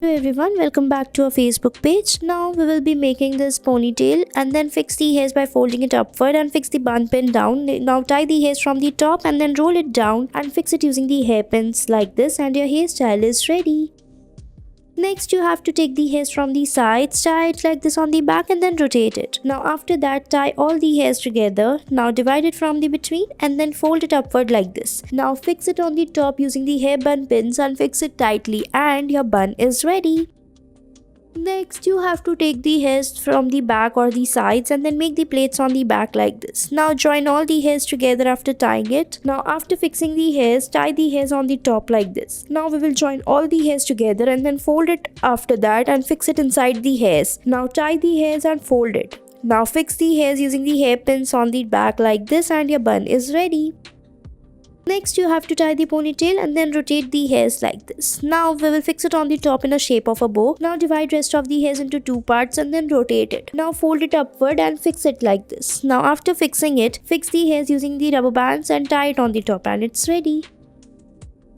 Hello everyone, welcome back to our Facebook page. Now we will be making this ponytail and then fix the hairs by folding it upward and fix the bun pin down. Now tie the hairs from the top and then roll it down and fix it using the hairpins like this and your hairstyle is ready. Next you have to take the hairs from the sides, tie it like this on the back and then rotate it. Now after that tie all the hairs together. Now divide it from the between and then fold it upward like this. Now fix it on the top using the hair bun pins and fix it tightly and your bun is ready. Next you have to take the hairs from the back or the sides and then make the plaits on the back like this. Now join all the hairs together after tying it. Now after fixing the hairs, tie the hairs on the top like this. Now we will join all the hairs together and then fold it after that and fix it inside the hairs. Now tie the hairs and fold it. Now fix the hairs using the hairpins on the back like this and your bun is ready. Next you have to tie the ponytail and then rotate the hairs like this. Now we will fix it on the top in a shape of a bow. Now divide rest of the hairs into two parts and then rotate it. Now fold it upward and fix it like this. Now after fixing it, fix the hairs using the rubber bands and tie it on the top and it's ready.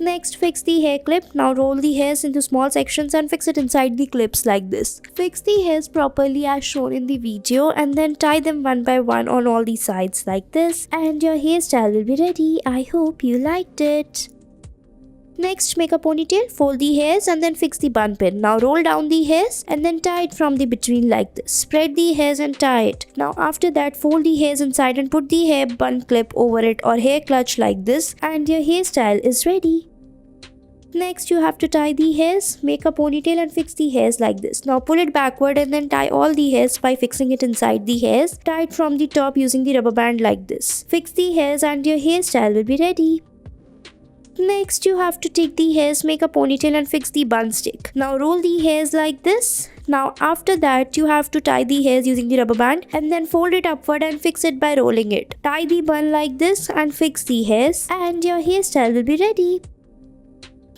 Next, fix the hair clip. Now roll the hairs into small sections and fix it inside the clips like this. Fix the hairs properly as shown in the video and then tie them one by one on all the sides like this and your hairstyle will be ready. I hope you liked it. Next, make a ponytail, fold the hairs and then fix the bun pin. Now roll down the hairs and then tie it from the between like this. Spread the hairs and tie it. Now after that, fold the hairs inside and put the hair bun clip over it or hair clutch like this and your hairstyle is ready. Next, you have to tie the hairs, make a ponytail and fix the hairs like this. Now pull it backward and then tie all the hairs by fixing it inside the hairs. Tie it from the top using the rubber band like this. Fix the hairs and your hairstyle will be ready. Next, you have to take the hairs, make a ponytail and fix the bun stick. Now roll the hairs like this. Now after that, you have to tie the hairs using the rubber band and then fold it upward and fix it by rolling it. Tie the bun like this and fix the hairs and your hairstyle will be ready.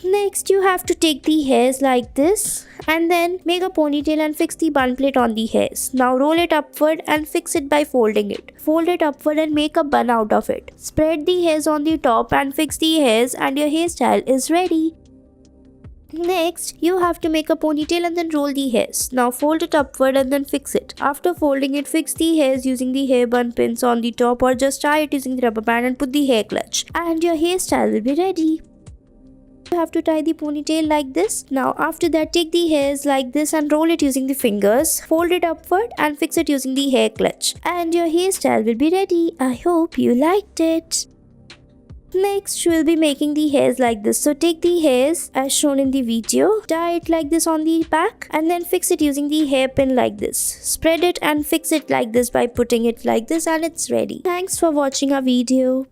Next, you have to take the hairs like this and then make a ponytail and fix the bun plate on the hairs. Now roll it upward and fix it by folding it. Fold it upward and make a bun out of it. Spread the hairs on the top and fix the hairs and your hairstyle is ready. Next, you have to make a ponytail and then roll the hairs. Now fold it upward and then fix it. After folding it, fix the hairs using the hair bun pins on the top or just tie it using the rubber band and put the hair clutch. And your hairstyle will be ready. You have to tie the ponytail like this. Now after that, take the hairs like this and roll it using the fingers. Fold it upward and fix it using the hair clutch. And your hairstyle will be ready. I hope you liked it. Next, we'll be making the hairs like this. So take the hairs as shown in the video, tie it like this on the back and then fix it using the hairpin like this. Spread it and fix it like this by putting it like this and it's ready. Thanks for watching our video.